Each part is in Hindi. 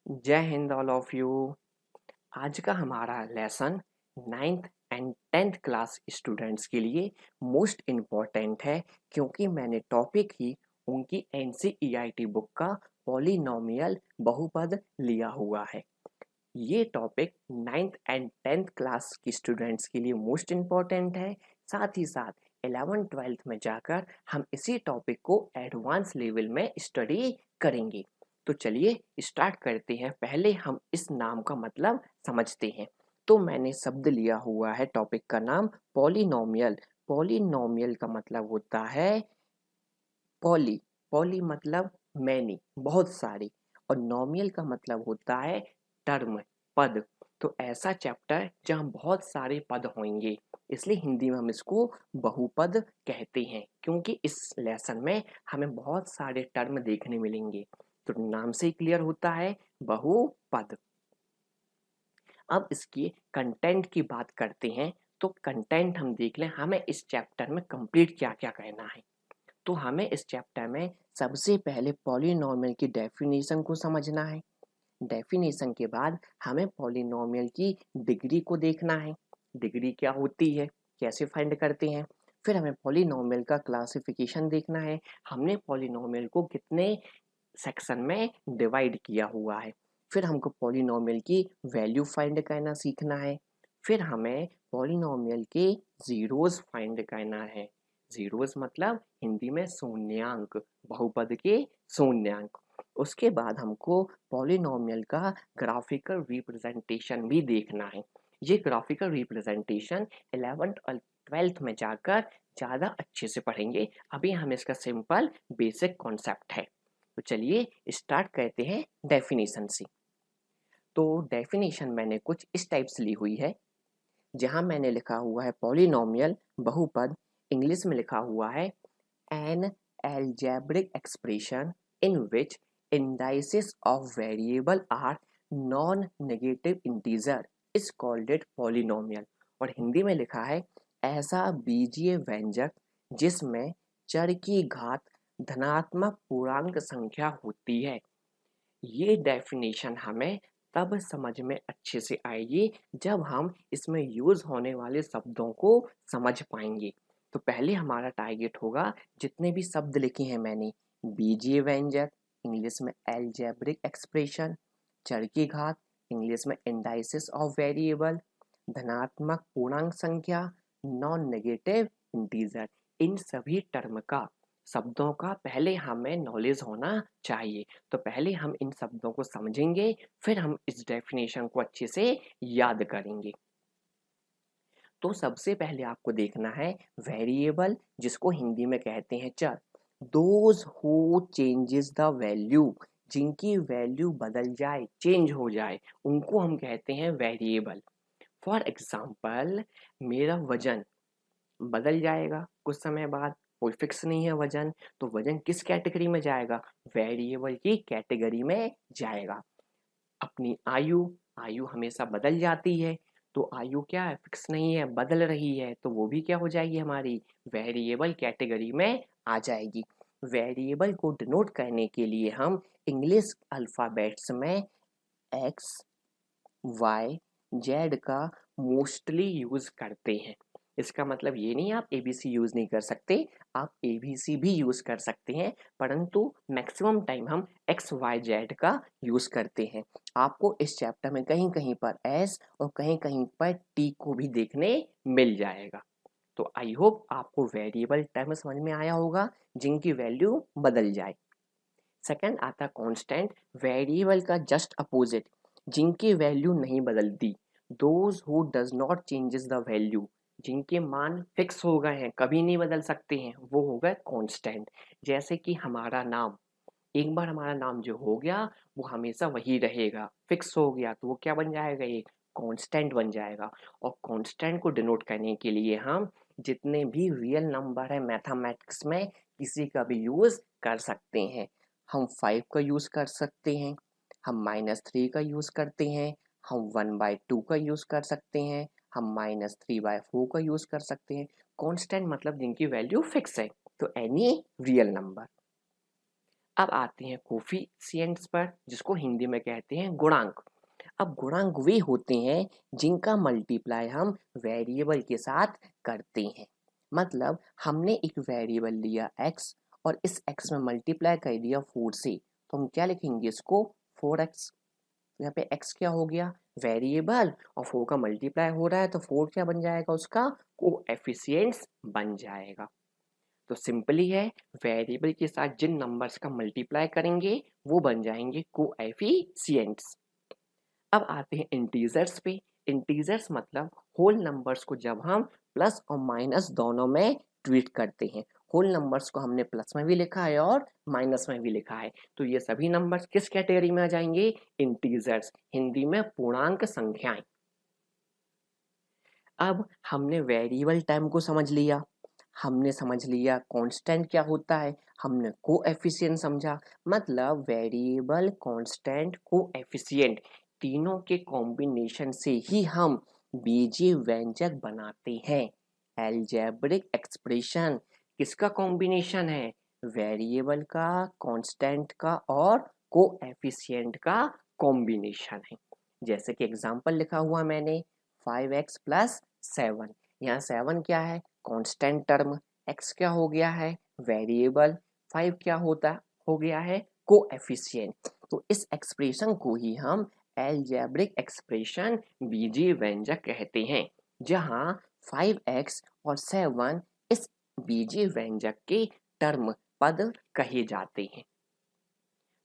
जय हिंद ऑल ऑफ यू। आज का हमारा lesson 9th and 10th class students के लिए मोस्ट इम्पॉर्टेंट है, क्योंकि मैंने टॉपिक ही उनकी एनसीईआरटी बुक का पॉलिनोमियल बहुपद लिया हुआ है। ये topic 9th and 10th class की स्टूडेंट्स के लिए मोस्ट इम्पॉर्टेंट है। साथ ही साथ 11th 12th में जाकर हम इसी टॉपिक को एडवांस लेवल में स्टडी करेंगे। तो चलिए स्टार्ट करते हैं। पहले हम इस नाम का मतलब समझते हैं। तो मैंने शब्द लिया हुआ है, टॉपिक का नाम पॉलिनोमियल। पॉलिनोमियल का मतलब होता है पॉली। पॉली मतलब मैनी, बहुत सारी, और नोमियल का मतलब होता है टर्म, पद। तो ऐसा चैप्टर जहाँ बहुत सारे पद होंगे, इसलिए हिंदी में हम इसको बहुपद कहते हैं, क्योंकि इस लेसन में हमें बहुत सारे टर्म देखने मिलेंगे। तो नाम से ही क्लियर होता है बहुपद। अब इसकी कंटेंट की बात करते हैं। तो कंटेंट हम देख लें, हमें इस चैप्टर में कंप्लीट क्या क्या करना है। तो हमें इस चैप्टर में सबसे पहले पॉलिनोमियल की डेफिनेशन को समझना है। डेफिनेशन के बाद हमें पॉलिनोमियल की डिग्री को देखना है। डिग्री क्या होती है, कैसे फाइंड करते हैं। फिर हमें पॉलिनोमियल का क्लासिफिकेशन देखना है। हमने पॉलिनोमियल को कितने सेक्शन में डिवाइड किया हुआ है। फिर हमको पॉलिनोमियल की वैल्यू फाइंड करना सीखना है। फिर हमें पॉलिनोमियल के जीरोस फाइंड करना है। जीरोस मतलब हिंदी में शून्यांक, बहुपद के शून्यांक। उसके बाद हमको पॉलिनोमियल का ग्राफिकल रिप्रेजेंटेशन भी देखना है। ये ग्राफिकल रिप्रेजेंटेशन 11th और 12th में जाकर ज़्यादा अच्छे से पढ़ेंगे। अभी हम इसका सिंपल बेसिक कॉन्सेप्ट है। तो चलिए स्टार्ट करते हैं डेफिनेशन से। तो डेफिनेशन मैंने कुछ इस टाइप से ली हुई है। जहां मैंने लिखा हुआ है पॉलिनोमियल बहुपद, इंग्लिश में लिखा हुआ है N algebraic expression in which indices of variable are non-negative integer is called it polynomial। और हिंदी में लिखा है ऐसा बीजीय व्यंजक जिसमें चर की घात धनात्मक पूर्णांक संख्या होती है। ये डेफिनेशन हमें तब समझ में अच्छे से आएगी जब हम इसमें यूज होने वाले शब्दों को समझ पाएंगे। तो पहले हमारा टारगेट होगा, जितने भी शब्द लिखे हैं मैंने, बीजीय व्यंजक, इंग्लिश में एल्जेब्रिक एक्सप्रेशन, चर की घात, इंग्लिश में इंडाइसिस ऑफ वेरिएबल, धनात्मक पूर्णांक संख्या, नॉन नेगेटिव इंटीजर, इन सभी टर्म का, शब्दों का पहले हमें नॉलेज होना चाहिए। तो पहले हम इन शब्दों को समझेंगे, फिर हम इस डेफिनेशन को अच्छे से याद करेंगे। तो सबसे पहले आपको देखना है वेरिएबल, जिसको हिंदी में कहते हैं चर। Those who changes the value, जिनकी वैल्यू बदल जाए, चेंज हो जाए, उनको हम कहते हैं वेरिएबल। फॉर एग्जाम्पल, मेरा वजन बदल जाएगा कुछ समय बाद, कोई फिक्स नहीं है वजन, तो वजन किस कैटेगरी में जाएगा, वेरिएबल की कैटेगरी में जाएगा। अपनी आयु, आयु हमेशा बदल जाती है, तो आयु क्या है, फिक्स नहीं है, बदल रही है, तो वो भी क्या हो जाएगी, हमारी वेरिएबल कैटेगरी में आ जाएगी। वेरिएबल को डिनोट करने के लिए हम इंग्लिश अल्फ़ाबेट्स में एक्स, वाई, जेड का मोस्टली यूज करते हैं। इसका मतलब ये नहीं आप एबीसी यूज नहीं कर सकते, आप एबीसी भी यूज कर सकते हैं, परंतु मैक्सिमम टाइम हम एक्स वाई जेड का यूज करते हैं। आपको इस चैप्टर में कहीं कहीं पर एस और कहीं कहीं पर टी को भी देखने मिल जाएगा। तो आई होप आपको वेरिएबल टर्म समझ में आया होगा, जिनकी वैल्यू बदल जाए। सेकंड आता कांस्टेंट, वेरिएबल का जस्ट अपोजिट, जिनकी वैल्यू नहीं बदलती। Those who does not changes the value, जिनके मान फिक्स हो गए हैं, कभी नहीं बदल सकते हैं, वो हो गए कांस्टेंट। जैसे कि हमारा नाम, एक बार हमारा नाम जो हो गया वो हमेशा वही रहेगा, फिक्स हो गया, तो वो क्या बन जाएगा, ये कांस्टेंट बन जाएगा। और कांस्टेंट को डिनोट करने के लिए हम जितने भी रियल नंबर है मैथमेटिक्स में, किसी का भी यूज कर सकते हैं। हम 5 का यूज कर सकते हैं, हम -3 का यूज करते हैं, हम 1/2 का यूज कर सकते हैं, हम -3/4 का यूज कर सकते हैं। कांस्टेंट मतलब जिनकी वैल्यू फिक्स है, तो एनी रियल नंबर। अब आते हैं कोफिशिएंट्स पर, जिसको हिंदी में कहते हैं गुणांक। अब गुणांक वे होते हैं जिनका मल्टीप्लाई हम वेरिएबल के साथ करते हैं। मतलब हमने एक वेरिएबल लिया x और इस x में मल्टीप्लाई कर दिया 4 से, तो हम क्या लिखेंगे इसको 4x। यहाँ पे x क्या हो गया, वेरिएबल, और 4 का मल्टीप्लाई हो रहा है तो 4 क्या बन जाएगा, उसका कोएफिशिएंट्स बन जाएगा। तो सिंपली है, वेरिएबल के साथ जिन नंबर्स का मल्टीप्लाई करेंगे वो बन जाएंगे कोएफिशिएंट्स। अब आते हैं इंटीजर्स पे। इंटीजर्स मतलब होल नंबर्स को जब हम प्लस और माइनस दोनों में ट्रीट करते हैं। होल नंबर्स को हमने प्लस में भी लिखा है और माइनस में भी लिखा है, तो ये सभी नंबर्स किस कैटेगरी में आ जाएंगे, इंटीजर्स, हिंदी में पूर्णांक संख्याएं। अब हमने वेरिएबल टाइम को समझ लिया, हमने समझ लिया कांस्टेंट क्या होता है, हमने कोएफिशिएंट समझा। मतलब वेरिएबल, कांस्टेंट, कोएफिशिएंट तीनों के कॉम्बिनेशन से ही हम बीजीय व्यंजक बनाते हैं। अलजेब्रिक एक्सप्रेशन किसका कॉम्बिनेशन है, वेरिएबल का, कांस्टेंट का और कोएफिशिएंट का कॉम्बिनेशन है। जैसे कि एग्जांपल लिखा हुआ मैंने 5x प्लस 7, यहाँ 7 क्या है, कांस्टेंट टर्म, x क्या हो गया है, वेरिएबल, 5 क्या होता हो गया है, कोएफिशिएंट। तो इस एक्सप्रेशन को ही हम अलजेब्रिक एक्सप्रेशन, बीजीय व्यंजक कहते हैं, जहाँ 5x और 7 इस बीजीय व्यंजक के टर्म, पद कहे जाते हैं।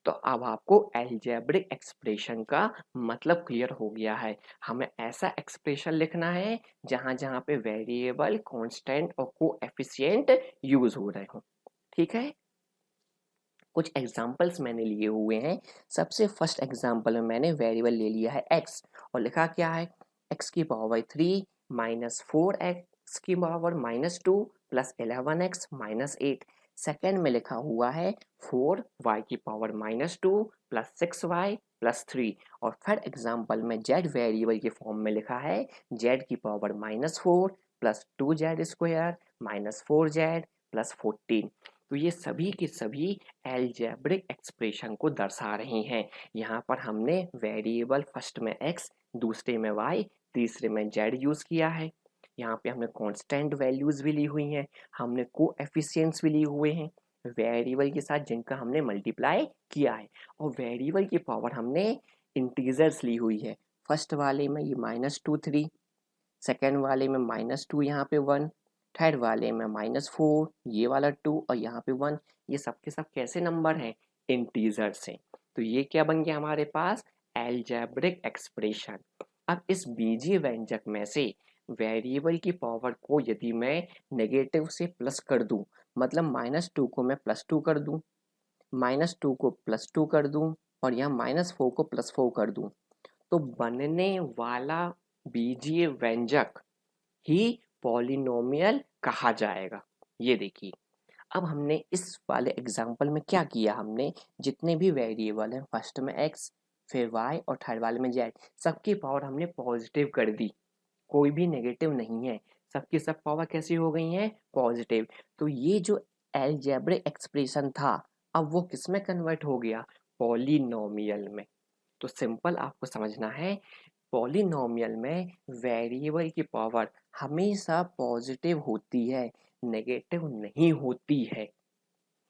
तो अब आपको अलजेब्रिक एक्सप्रेशन का मतलब क्लियर हो गया है। हमें ऐसा एक्सप्रेशन लिखना है जहां जहां पे वेरिएबल, कांस्टेंट और कोएफिशिएंट यूज हो रहे हो। ठीक है, कुछ एग्जांपल्स मैंने लिए हुए हैं। सबसे फर्स्ट एग्जांपल में मैंने वेरिएबल ले लिया है x और लिखा क्या है, x की पावर 3 माइनस 4x की power minus 2 plus 11x minus 8। Second में लिखा हुआ है 4y की power minus 2 plus 6y plus 3। और थर्ड एग्जाम्पल में z वेरिएबल के फॉर्म में लिखा है z की power minus 4 plus 2z square minus 4z plus 14। तो ये सभी के सभी अलजेब्रिक एक्सप्रेशन को दर्शा रहे हैं। यहाँ पर हमने वेरिएबल फर्स्ट में x, दूसरे में y, तीसरे में z यूज किया है। यहाँ पे हमने कांस्टेंट वैल्यूज भी ली हुई हैं, हमने कोएफिशिएंट्स भी लिए हुए हैं वेरिएबल के साथ जिनका हमने मल्टीप्लाई किया है, और वेरिएबल की पावर हमने इंटीजर्स ली हुई है। फर्स्ट वाले में ये -2 3, सेकेंड वाले में -2 यहाँ पे 1, थर्ड वाले में -4, ये वाला 2 और यहाँ पे 1। ये सब के सब कैसे नंबर हैं, इंटीजर्स हैं। तो ये क्या बन गया हमारे पास, अलजेब्रिक एक्सप्रेशन। अब इस बीजीय व्यंजक में से वेरिएबल की पावर को यदि मैं नेगेटिव से प्लस कर दूं, मतलब -2 को मैं +2 कर दूं, -2 को +2 कर दूं और यहाँ -4 को +4 कर दूं, तो बनने वाला बीजीय व्यंजक ही पॉलिनोमियल कहा जाएगा। ये देखिए, अब हमने इस वाले एग्जाम्पल में क्या किया, हमने जितने भी वेरिएबल हैं, फर्स्ट में x, फिर y और थर्ड वाले में z, सबकी पावर हमने पॉजिटिव कर दी, कोई भी नेगेटिव नहीं है, सबकी सब पावर कैसी हो गई है, पॉजिटिव। तो ये जो अलजेब्रिक एक्सप्रेशन था, अब वो किस में कन्वर्ट हो गया, पॉलिनोमियल में। तो सिंपल आपको समझना है, पॉलिनोमियल में वेरिएबल की पावर हमेशा पॉजिटिव होती है, नेगेटिव नहीं होती है।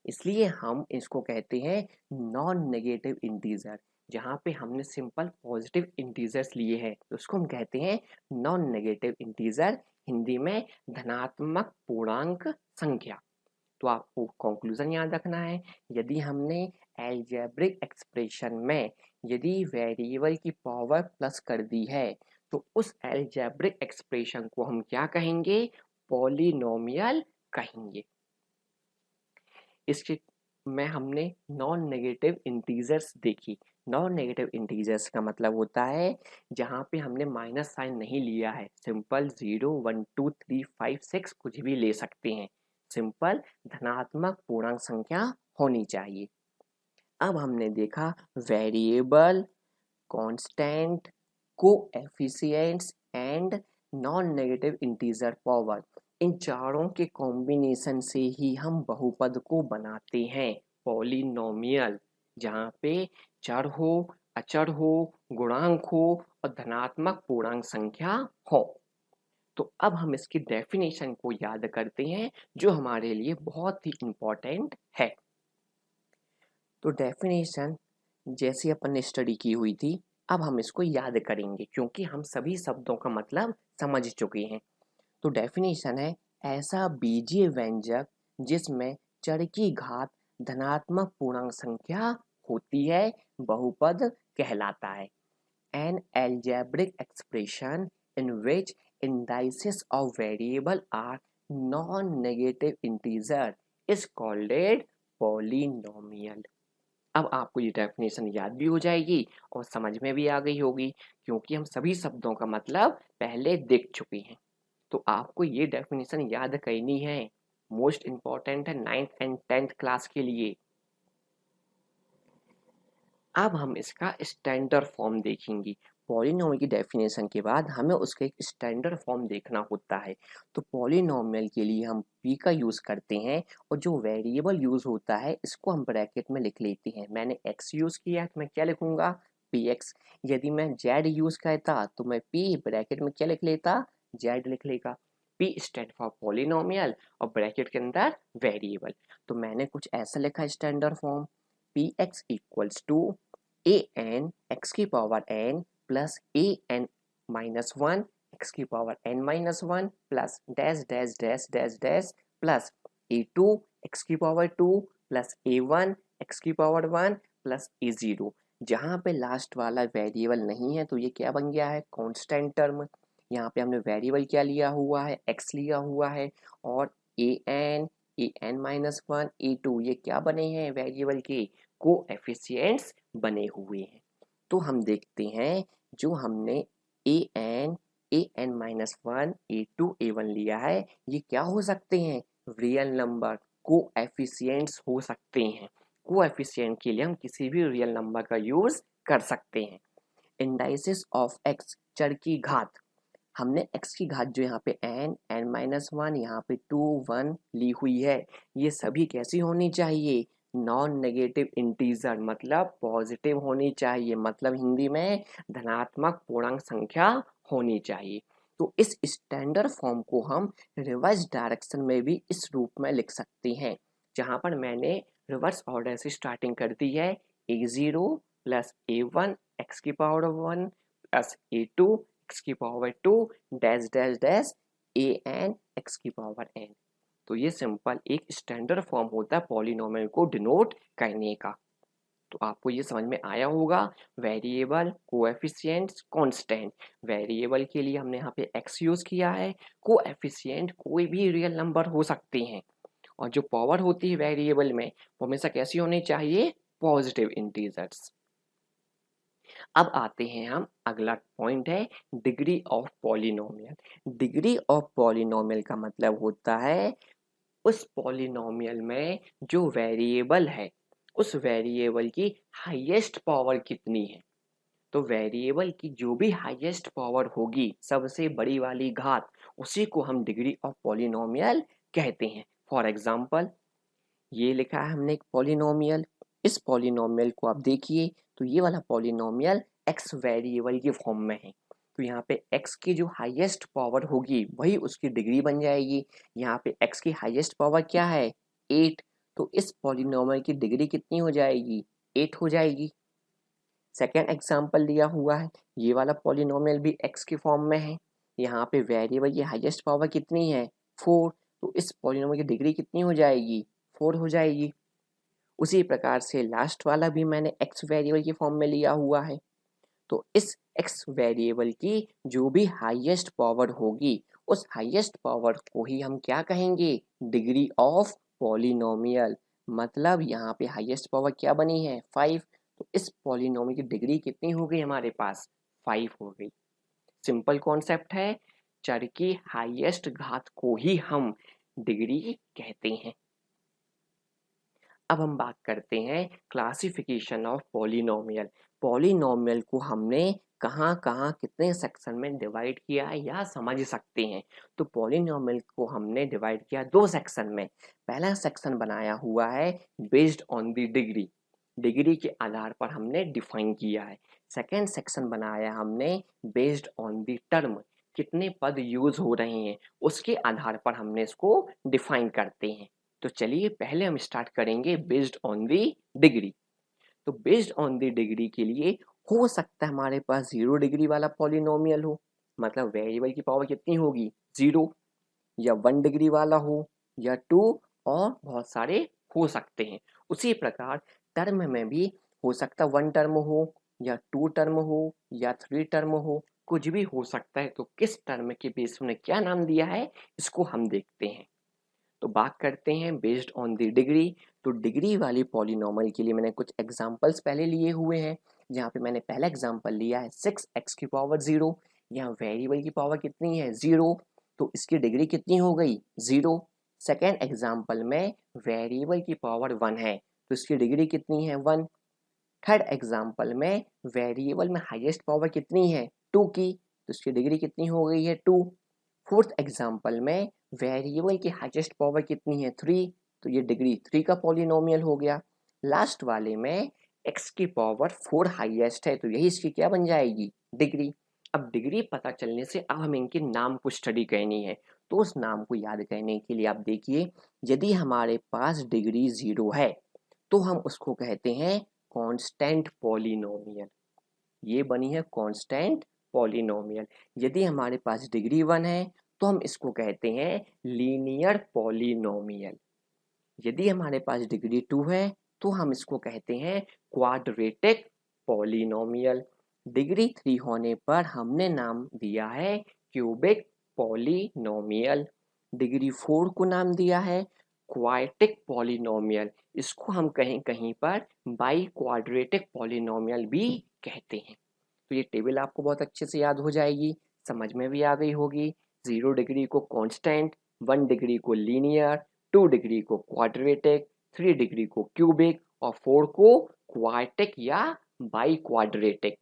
इसलिए हम इसको कहते हैं नॉन नेगेटिव इंटीजर। जहाँ पे हमने सिंपल पॉजिटिव इंटीजर्स लिए हैं तो उसको हम कहते हैं नॉन नेगेटिव इंटीजर, हिंदी में धनात्मक पूर्णांक संख्या। तो आपको कंक्लूजन याद रखना है, यदि हमने अलजेब्रिक एक्सप्रेशन में यदि वेरिएबल की पावर प्लस कर दी है तो उस अलजेब्रिक एक्सप्रेशन को हम क्या कहेंगे, पॉलिनोमियल कहेंगे। इसके में हमने नॉन नेगेटिव इंटीजर्स देखी। नॉन नेगेटिव इंटीजर्स का मतलब होता है जहाँ पे हमने माइनस साइन नहीं लिया है, सिंपल 0 1 2 3 5 6 कुछ भी ले सकते हैं, सिंपल धनात्मक पूर्णांक संख्या होनी चाहिए। अब हमने देखा variable, constant, coefficients and non negative integer power. इन चारों के कॉम्बिनेशन से ही हम बहुपद को बनाते हैं, पॉलिनोमियल, जहाँ पे चर हो, अचर हो, गुणांक हो और धनात्मक पूर्णांक संख्या हो। तो अब हम इसकी डेफिनेशन को याद करते हैं, जो हमारे लिए बहुत ही इम्पोर्टेंट है। तो डेफिनेशन जैसी अपन ने स्टडी की हुई थी, अब हम इसको याद करेंगे क्योंकि हम सभी शब्दों का मतलब समझ चुके हैं। तो डेफिनेशन है ऐसा बीजीय व्यंजक जिसमें चर की घात धनात्मक पूर्णांक संख्या होती है, बहुपद कहलाता है। An algebraic expression in which indices of variable are non-negative integer is called a polynomial। अब आपको ये डेफिनेशन याद भी हो जाएगी और समझ में भी आ गई होगी क्योंकि हम सभी शब्दों का मतलब पहले देख चुके हैं। तो आपको ये डेफिनेशन याद करनी है, मोस्ट इम्पॉर्टेंट है 9th एंड 10th क्लास के लिए। अब हम इसका स्टैंडर्ड फॉर्म देखेंगे। पॉलिनोमियल की डेफिनेशन के बाद हमें उसका एक स्टैंडर्ड फॉर्म देखना होता है। तो पॉलिनोमियल के लिए हम p का यूज़ करते हैं और जो वेरिएबल यूज़ होता है इसको हम ब्रैकेट में लिख लेते हैं। मैंने x यूज़ किया है तो मैं क्या लिखूंगा, px। यदि मैं z यूज़ करता तो मैं p ब्रैकेट में क्या लिख लेता, z लिख लेगा। p स्टैंड फॉर पॉलिनोमियल और ब्रैकेट के अंदर वेरिएबल। तो मैंने कुछ ऐसा लिखा standard form, px equals to an x की power n plus an minus one x की power n minus one plus dash dash dash dash dash plus a2 x की पावर 2 प्लस a1 x की पावर 1 प्लस a0। जहाँ पे लास्ट वाला वेरिएबल नहीं है तो ये क्या बन गया है, कांस्टेंट टर्म। यहाँ पे हमने वेरिएबल क्या लिया हुआ है, x लिया हुआ है और an माइनस वन a2 ये क्या बने हैं, वेरिएबल के कोएफिशिएंट्स बने हुए हैं। तो हम देखते हैं जो हमने an minus one a2 a1 लिया है, ये क्या हो सकते हैं, रियल नंबर, कोएफिशिएंट्स हो सकते हैं। कोएफिशिएंट के लिए हम किसी भी रियल नंबर का यूज कर सकते हैं। इंडाइसिस ऑफ x, चर की घात, हमने x की घात जो यहाँ पे n माइनस वन, यहाँ पे 2 1 ली हुई है, ये सभी कैसी होनी चाहिए, नॉन नेगेटिव इंटीजर, मतलब पॉजिटिव होनी चाहिए, मतलब हिंदी में धनात्मक पूर्णांक संख्या होनी चाहिए। तो इस स्टैंडर्ड फॉर्म को हम रिवर्स डायरेक्शन में भी इस रूप में लिख सकते हैं, जहाँ पर मैंने रिवर्स ऑर्डर से स्टार्टिंग कर दी है, a0 प्लस a1 x की पावर 1 प्लस a2 x की power 2 dash dash dash an x की पावर n। तो ये सिंपल एक स्टैंडर्ड फॉर्म होता है पॉलिनोमियल को डिनोट करने का। तो आपको ये समझ में आया होगा, वेरिएबल, कोएफिशिएंट्स, कांस्टेंट। वेरिएबल के लिए हमने यहाँ पे x यूज किया है, कोएफिशिएंट कोई भी रियल नंबर हो सकते हैं और जो पावर होती है वेरिएबल में वो हमेशा कैसी होनी चाहिए, पॉजिटिव इंटीजर्स। अब आते हैं हम, अगला पॉइंट है degree of polynomial. Degree of polynomial का मतलब होता है उस पॉलिनोमियल में जो वेरिएबल है उस वेरिएबल की हाईएस्ट पावर कितनी है। तो वेरिएबल की जो भी हाईएस्ट पावर होगी, सबसे बड़ी वाली घात, उसी को हम डिग्री ऑफ पॉलिनोमियल कहते हैं। फॉर एग्जाम्पल ये लिखा है हमने एक पॉलिनोमियल, इस पॉलिनोमियल को आप देखिए तो ये वाला पॉलिनोमियल एक्स वेरिएबल के फॉर्म में है। तो यहाँ पे x की जो हाईएस्ट पावर होगी वही उसकी डिग्री बन जाएगी। यहाँ पे x की हाईएस्ट पावर क्या है, 8। तो इस पॉलिनोमियल की डिग्री कितनी हो जाएगी, 8 हो जाएगी। सेकेंड एग्जाम्पल लिया हुआ है, ये वाला पॉलिनोमियल भी x के फॉर्म में है, यहाँ पे वेरिएबल की हाईएस्ट पावर कितनी है, 4। तो इस पॉलिनोमियल की डिग्री कितनी हो जाएगी, 4 हो जाएगी। उसी प्रकार से लास्ट वाला भी मैंने x वेरिएबल के फॉर्म में लिया हुआ है। तो इस x वेरिएबल की जो भी हाईएस्ट पावर होगी उस हाईएस्ट पावर को ही हम क्या कहेंगे, डिग्री ऑफ पॉलिनोमियल। मतलब यहाँ पे हाईएस्ट पावर क्या बनी है, 5। तो इस पॉलिनोमियल की डिग्री कितनी हो गई हमारे पास, 5 हो गई। सिंपल कॉन्सेप्ट है, चर की हाईएस्ट घात को ही हम डिग्री कहते हैं। अब हम बात करते हैं क्लासिफिकेशन ऑफ पॉलिनोमियल। पॉलिनोमियल को हमने कहाँ कहाँ कितने सेक्शन में डिवाइड किया है या समझ सकते हैं। तो पॉलिनॉमियल को हमने डिवाइड किया दो सेक्शन में। पहला सेक्शन बनाया हुआ है based on the degree, degree के आधार पर हमने डिफाइन किया है। सेकेंड सेक्शन बनाया हमने बेस्ड ऑन द टर्म, कितने पद यूज हो रहे हैं उसके आधार पर हमने इसको डिफाइन करते हैं। तो चलिए पहले हम स्टार्ट करेंगे बेस्ड ऑन द डिग्री। तो बेस्ड ऑन द डिग्री के लिए हो सकता है हमारे पास 0 डिग्री वाला पॉलिनोमियल हो, मतलब वेरिएबल की पावर कितनी होगी 0, या 1 डिग्री वाला हो, या 2, और बहुत सारे हो सकते हैं। उसी प्रकार टर्म में भी हो सकता 1 टर्म हो, या 2 टर्म हो, या 3 टर्म हो, कुछ भी हो सकता है। तो किस टर्म के बेस में क्या नाम दिया है इसको हम देखते हैं। तो बात करते हैं बेस्ड ऑन द डिग्री। तो डिग्री वाली पॉलिनॉमियल के लिए मैंने कुछ एग्जांपल्स पहले लिए हुए हैं। जहाँ पे मैंने पहला एग्जांपल लिया है 6x⁻0। यहाँ वेरिएबल की पावर कितनी है 0, तो इसकी डिग्री कितनी हो गई 0। सेकेंड एग्जांपल में वेरिएबल की पावर 1 है, तो इसकी डिग्री कितनी है 1। थर्ड एग्जांपल में वेरिएबल में हाईएस्ट पावर कितनी है 2 की, तो इसकी डिग्री कितनी हो गई है 2। फोर्थ एग्जांपल में वेरिएबल की हाईएस्ट पावर कितनी है 3, तो ये डिग्री 3 का पॉलिनोमियल हो गया। लास्ट वाले में x की पावर 4 हाईएस्ट है, तो यही इसकी क्या बन जाएगी डिग्री। अब डिग्री पता चलने से अब हमें इनके नाम को स्टडी करनी है। तो उस नाम को याद करने के लिए आप देखिए, यदि हमारे पास डिग्री 0 है तो हम उसको कहते हैं कांस्टेंट पॉलिनोमियल। ये बनी है कांस्टेंट पॉलिनोमियल। यदि हमारे पास डिग्री 1 है तो हम इसको कहते हैं लीनियर पॉलिनोमियल। यदि हमारे पास डिग्री 2 है तो हम इसको कहते हैं क्वाड्रेटिक पॉलिनोमियल। डिग्री 3 होने पर हमने नाम दिया है क्यूबिक पॉलिनोमियल। डिग्री 4 को नाम दिया है क्वाड्रेटिक पॉलिनोमियल। इसको हम कहीं कहीं पर बाई क्वाड्रेटिक पॉलिनोमियल भी कहते हैं। तो ये टेबल आपको बहुत अच्छे से याद हो जाएगी, समझ में भी आ गई होगी। 0 डिग्री को कांस्टेंट, 1 डिग्री को लीनियर, 2 डिग्री को क्वाड्रेटिक, 3 डिग्री को क्यूबिक और 4 को क्वाड्रेटिक या बाई क्वाड्रेटिक।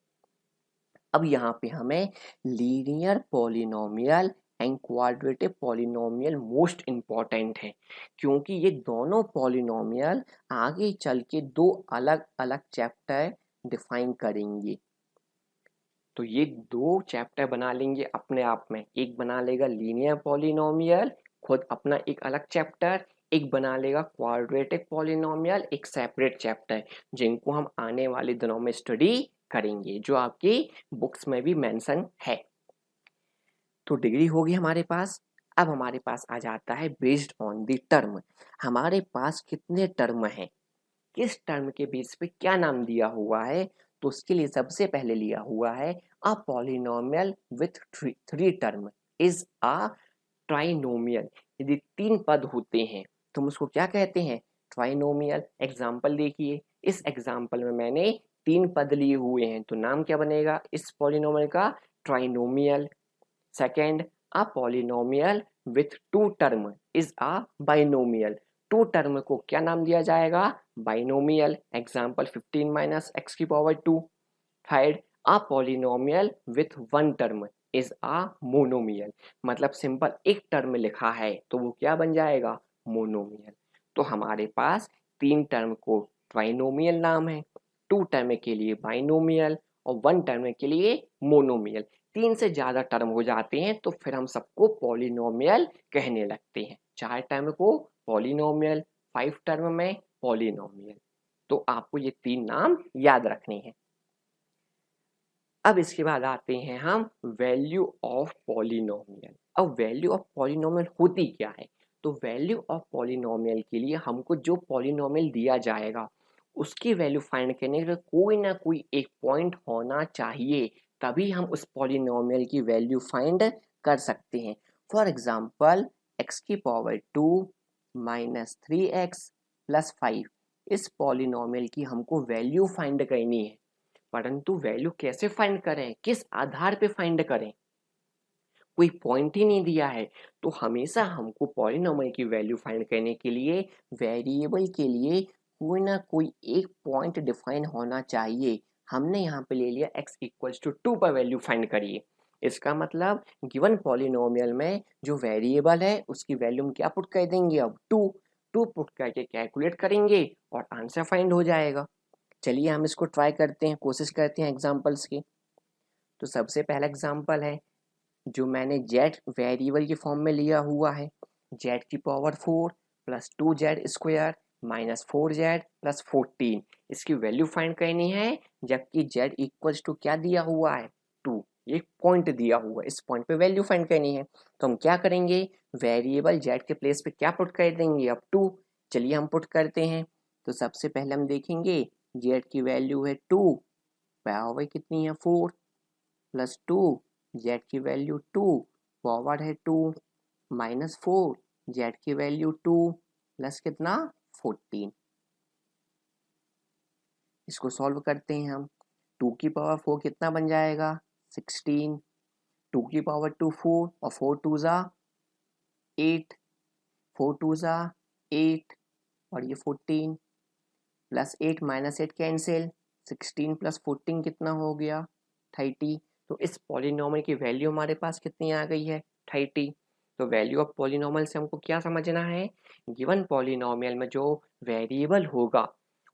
अब यहाँ पे हमें linear polynomial and quadratic polynomial most important है, क्योंकि ये दोनों पॉलिनोमियल आगे चल के दो अलग अलग चैप्टर डिफाइन करेंगे। तो ये दो चैप्टर बना लेंगे अपने आप में, एक बना लेगा लीनियर पॉलिनोमियल खुद अपना एक अलग चैप्टर, एक बना लेगा क्वाड्रेटिक पॉलिनोमियल एक सेपरेट चैप्टर, जिनको हम आने वाले दिनों में स्टडी करेंगे, जो आपकी बुक्स में भी मेंशन है। तो डिग्री होगी हमारे पास। अब हमारे पास आ जाता है बेस्ड ऑन द टर्म। हमारे पास कितने टर्म हैं, किस टर्म के बेस पे क्या नाम दिया हुआ है। तो उसके लिए सबसे पहले लिया हुआ है a polynomial with 3 term is a trinomial. यदि 3 पद होते हैं तो हम उसको क्या कहते हैं ट्राइनोमियल। एग्जाम्पल देखिए, इस एग्जाम्पल में मैंने 3 पद लिए हुए हैं, तो नाम क्या बनेगा इस पॉलिनोमियल का trinomial. Second, a polynomial with 2 term is a binomial. 2 term को क्या नाम दिया जाएगा binomial. Example 15 - x⁻²। Third, a polynomial with 1 term is a monomial. मतलब सिंपल एक टर्म लिखा है तो वो क्या बन जाएगा मोनोमियल। तो हमारे पास 3 टर्म को ट्राइनोमियल नाम है, 2 टर्म के लिए बाइनोमियल और 1 टर्म के लिए मोनोमियल। 3 से ज्यादा टर्म हो जाते हैं तो फिर हम सबको पॉलिनोमियल कहने लगते हैं। 4 टर्म को पॉलिनोमियल, 5 टर्म में पॉलिनोमियल। तो आपको ये 3 नाम याद रखने हैं। अब इसके बाद आते हैं हम वैल्यू ऑफ पॉलिनोमियल। अब वैल्यू ऑफ पॉलिनोमियल होती क्या है। तो वैल्यू ऑफ पॉलिनोमियल के लिए हमको जो पॉलिनोमियल दिया जाएगा उसकी वैल्यू फाइंड करने के लिए कोई ना कोई एक पॉइंट होना चाहिए, तभी हम उस पॉलिनोमियल की वैल्यू फाइंड कर सकते हैं। फॉर एग्जाम्पल x⁻² - 3x + 5, इस पॉलिनोमियल की हमको वैल्यू फाइंड करनी है, परंतु वैल्यू कैसे फाइंड करें, किस आधार पे फाइंड करें, कोई पॉइंट ही नहीं दिया है। तो हमेशा हमको पॉलिनोमियल की वैल्यू फाइंड करने के लिए वेरिएबल के लिए कोई ना कोई एक पॉइंट डिफाइन होना चाहिए, हमने यहाँ पे ले लिया x इक्वल्स टू 2 पर वैल्यू फाइंड करिए। इसका मतलब गिवन पॉलिनोमियल में जो वेरिएबल है उसकी वैल्यू हम क्या पुट कर देंगे, अब 2 पुट करके कैलकुलेट करेंगे और आंसर फाइंड हो जाएगा। चलिए हम इसको ट्राई करते हैं, कोशिश करते हैं एग्जाम्पल्स की। तो सबसे पहला एग्जाम्पल है जो मैंने जेड वेरिएबल के फॉर्म में लिया हुआ है, जेड की power 4 plus 2z² minus 4z plus 14, इसकी वैल्यू फाइंड करनी है, जबकि z इक्वल्स टू क्या दिया हुआ है, 2, एक पॉइंट दिया हुआ है, इस पॉइंट पे वैल्यू फाइंड करनी है। तो हम क्या करेंगे, वेरिएबल z के प्लेस पे क्या पुट कर देंगे, अब 2। चलिए हम पुट करते हैं। तो सबसे पहले हम देखेंगे z की वैल्यू है 2, पावर कितनी है 4 प्लस 2, जेड की वैल्यू 2, फॉरवर्ड है 2 माइनस 4, जेड की वैल्यू 2 प्लस कितना 14। इसको सॉल्व करते हैं हम। 2 की पावर 4 कितना बन जाएगा 16, 2 की पावर 2 4 और 4 2 ज़ा 8, 4 2 ज़ा 8 और ये 14 प्लस 8 माइनस 8 कैंसिल, 16 प्लस 14 कितना हो गया 30। तो इस पॉलिनोमियल की वैल्यू हमारे पास कितनी आ गई है 30। तो वैल्यू ऑफ पॉलिनोमियल से हमको क्या समझना है, गिवन पॉलिनोमियल में जो वेरिएबल होगा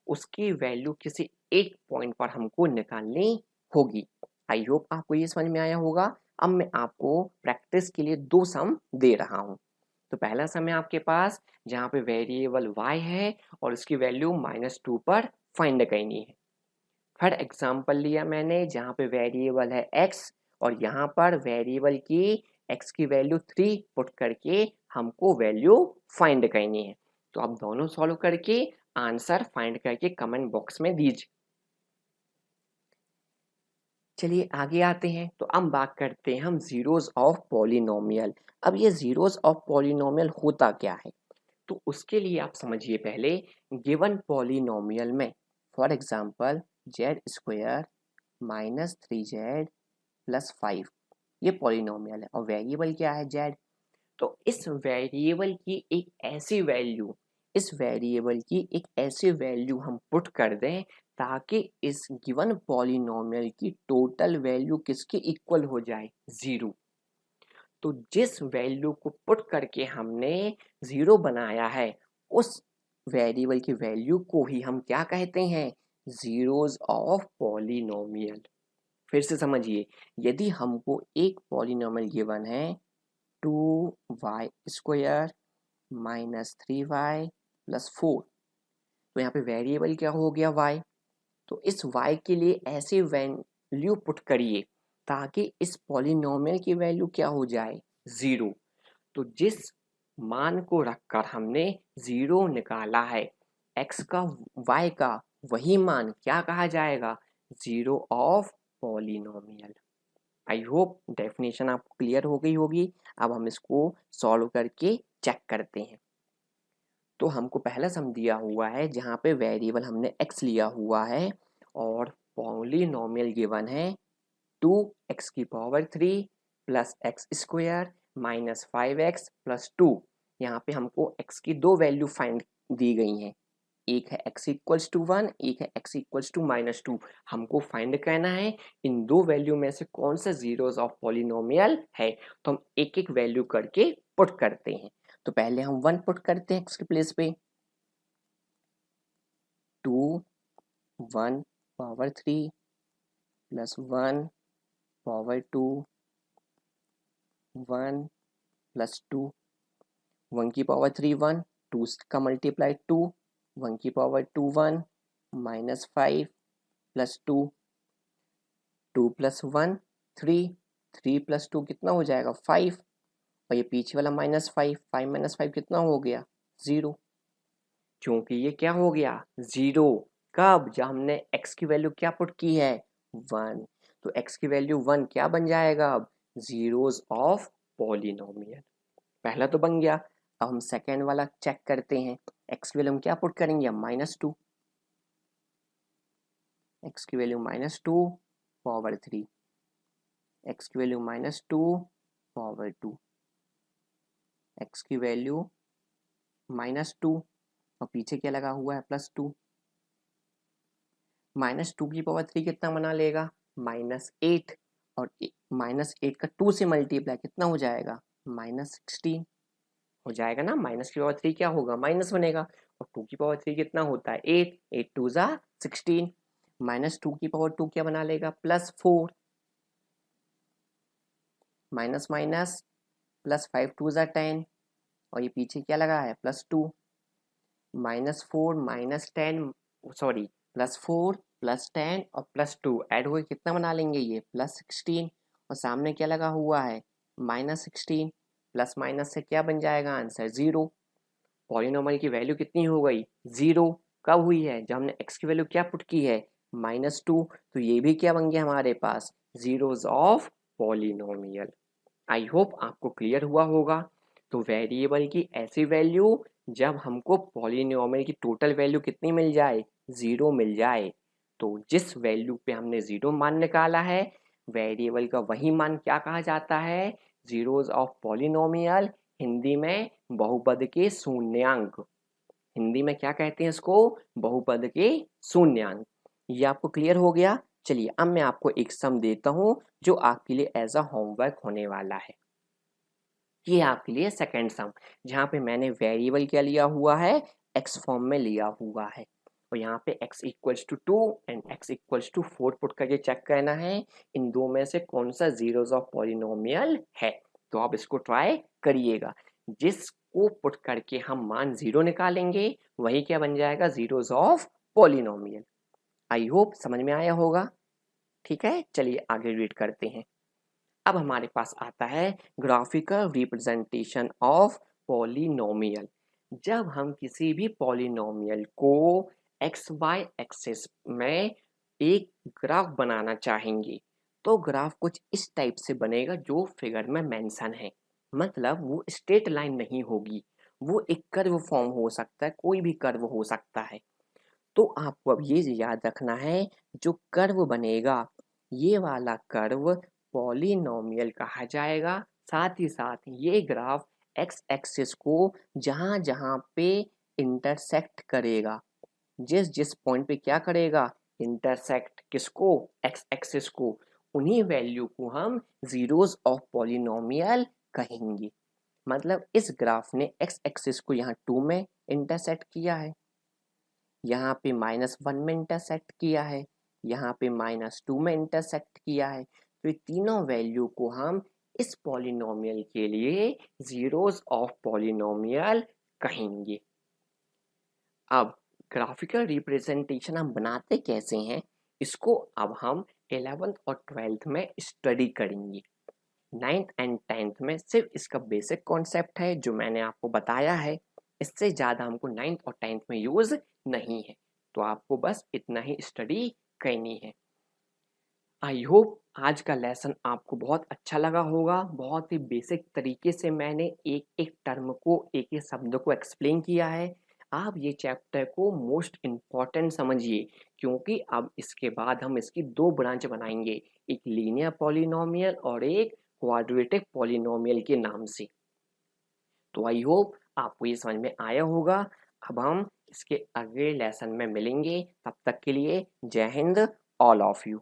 उसकी वैल्यू किसी एक पॉइंट पर हमको निकालनी होगी। आई होप आपको ये समझ में आया होगा। अब मैं आपको प्रैक्टिस के लिए 2 सम दे रहा हूँ। तो पहला सम है आपके पास जहाँ पे वेरिएबल y है और उसकी वैल्यू -2 पर फाइंड करनी है। थर्ड एग्जाम्पल लिया मैंने जहाँ पे वेरिएबल है x और यहाँ पर वेरिएबल की x की वैल्यू 3 पुट करके हमको वैल्यू फाइंड करनी है। तो आप दोनों सॉल्व करके आंसर फाइंड करके कमेंट बॉक्स में दीजिए। चलिए आगे आते हैं। तो अब बात करते हैं हम जीरोस ऑफ पॉलिनोमियल। अब ये जीरोस ऑफ पॉलिनोमियल होता क्या है, तो उसके लिए आप समझिए पहले गिवन पॉलिनोमियल में for example z² minus 3z plus 5, ये पॉलिनोमियल है और वेरिएबल क्या है z। तो इस वेरिएबल की एक ऐसी वैल्यू, इस वेरिएबल की एक ऐसी वैल्यू हम पुट कर दें ताकि इस गिवन पॉलिनोमियल की टोटल वैल्यू किसके इक्वल हो जाए, 0। तो जिस वैल्यू को पुट करके हमने 0 बनाया है उस वेरिएबल की वैल्यू को ही हम क्या कहते हैं, जीरोस ऑफ पॉलिनोमियल। फिर से समझिए, यदि हमको एक पॉलिनोमियल गिवन है 2y² माइनस 3y प्लस 4, तो यहाँ पे वेरिएबल क्या हो गया y। तो इस y के लिए ऐसे वैल्यू पुट करिए ताकि इस पॉलिनोमियल की वैल्यू क्या हो जाए, 0। तो जिस मान को रखकर हमने 0 निकाला है x का y का, वही मान क्या कहा जाएगा, zero of polynomial. I hope definition आपको क्लियर हो गई होगी। अब हम इसको सॉल्व करके चेक करते हैं। तो हमको पहला सम दिया हुआ है जहाँ पे वेरिएबल हमने x लिया हुआ है और पॉलिनोमियल गिवन है 2x की power 3 plus x² minus 5x plus 2। यहाँ पे हमको x की दो वैल्यू फाइंड दी गई हैं, एक है x इक्वल्स टू 1, एक है x इक्वल्स टू -2। हमको फाइंड करना है इन दो वैल्यू में से कौन सा जीरोस ऑफ पॉलिनोमियल है। तो हम एक एक वैल्यू करके पुट करते हैं। तो पहले हम 1 पुट करते हैं x के प्लेस पे, 2 1 पावर 3 प्लस 1 पावर 2 1 प्लस 2, 1 की पावर 3 1, 2 का मल्टीप्लाई 2, 1 की power 2 1 minus 5 plus 2, 2 plus 1 3, 3 plus 2 कितना हो जाएगा 5 और ये पीछे वाला -5, 5 माइनस 5 कितना हो गया 0। क्योंकि ये क्या हो गया 0, कब, जब हमने x की वैल्यू क्या पुट की है 1। तो x की वैल्यू 1 क्या बन जाएगा अब, जीरोस ऑफ पॉलिनोमियल। पहला तो बन गया। अब हम सेकेंड वाला चेक करते हैं। x की वैल्यू हम क्या पुट करेंगे, -2, x की वैल्यू -2 पावर 3, x की वैल्यू -2 पावर 2, x की वैल्यू -2 और पीछे क्या लगा हुआ है +2। -2 की पावर 3 कितना बना लेगा, -8, और -8 का 2 से मल्टीप्लाई कितना हो जाएगा, -16 हो जाएगा ना। -की पावर 3 क्या होगा, माइनस बनेगा, और 2 की पावर 3 कितना होता है, 8, 8 2 ज़ा 16, -2 की पावर 2 क्या बना लेगा, +4, माइनस माइनस +5 2 ज़ा 10, और ये पीछे क्या लगा है, +2, -4 -10, सॉरी, +4 +10 और +2 ऐड होकर कितना बना लेंगे, ये +16, और सामने क्या लगा हुआ है, -16, प्लस माइनस से क्या बन जाएगा आंसर, 0। पॉलिनोमियल की वैल्यू कितनी हो गई, 0। कब हुई है, जब हमने x की वैल्यू क्या पुट की है, -2, तो ये भी क्या बन गया हमारे पास, zeros of polynomial. I hope आपको क्लियर हुआ होगा। तो वेरिएबल की ऐसी वैल्यू जब हमको पॉलिनोमियल की टोटल वैल्यू कितनी मिल जाए, 0 मिल जाए, तो जिस वैल्यू पे हमने 0 मान निकाला है, वेरिएबल का वही मान क्या कहा जाता है, जीरोज ऑफ पॉलिनोमियल, हिंदी में बहुपद के शून्यांक। हिंदी में क्या कहते हैं इसको, बहुपद के शून्यांक। ये आपको क्लियर हो गया। चलिए अब मैं आपको एक सम देता हूँ जो आपके लिए एज अ होमवर्क होने वाला है। ये आपके लिए सेकंड सम, जहाँ पे मैंने वेरिएबल क्या लिया हुआ है, एक्स फॉर्म में लिया हुआ है, और यहाँ पे x equals to 2 and x equals to 4 put करके चेक करना है इन दो में से कौन सा जीरोज ऑफ पॉलिनोमियल है। तो आप इसको ट्राई करिएगा, जिसको पुट करके हम मान 0 निकालेंगे वही क्या बन जाएगा, zeros of polynomial. I hope समझ में आया होगा। ठीक है, चलिए आगे रीड करते हैं। अब हमारे पास आता है ग्राफिकल रिप्रेजेंटेशन ऑफ पॉलिनोमियल। जब हम किसी भी पॉलिनोमियल को एक्स वाई एक्सिस में एक ग्राफ बनाना चाहेंगे, तो ग्राफ कुछ इस टाइप से बनेगा जो फिगर में मेंशन है। मतलब वो स्ट्रेट लाइन नहीं होगी, वो एक कर्व फॉर्म हो सकता है, कोई भी कर्व हो सकता है। तो आपको अब ये याद रखना है, जो कर्व बनेगा ये वाला कर्व पॉलिनोमियल कहा जाएगा। साथ ही साथ ये ग्राफ एक्स एक्सिस को जहाँ जहाँ पे इंटरसेक्ट करेगा, जिस जिस पॉइंट पे क्या करेगा, इंटरसेक्ट किसको, एक्स एक्सिस को, उन्हीं वैल्यू को हम जीरोज ऑफ पॉलिनोमियल कहेंगे। मतलब इस ग्राफ ने एक्स एक्सिस को यहाँ 2 में इंटरसेक्ट किया है, यहाँ पे -1 में इंटरसेक्ट किया है, यहाँ पे -2 में इंटरसेक्ट किया है। तो ये तीनों वैल्यू को हम इस पॉलिनोमियल के लिए जीरोज ऑफ पॉलिनोमियल कहेंगे। अब ग्राफिकल रिप्रेजेंटेशन हम बनाते कैसे हैं, इसको अब हम 11th और 12th में स्टडी करेंगे। 9th एंड 10th में सिर्फ इसका बेसिक कॉन्सेप्ट है जो मैंने आपको बताया है, इससे ज़्यादा हमको 9th और 10th में यूज़ नहीं है। तो आपको बस इतना ही स्टडी करनी है। आई होप आज का लेसन आपको बहुत अच्छा लगा होगा। बहुत ही बेसिक तरीके से मैंने एक एक टर्म को, एक एक शब्द को एक्सप्लेन किया है। आप ये चैप्टर को मोस्ट इम्पॉर्टेंट समझिए, क्योंकि अब इसके बाद हम इसकी 2 ब्रांच बनाएंगे, एक लीनियर पॉलिनोमियल और एक क्वाड्रेटिक पॉलिनोमियल के नाम से। तो आई होप आपको ये समझ में आया होगा। अब हम इसके अगले लेसन में मिलेंगे, तब तक के लिए जय हिंद ऑल ऑफ यू।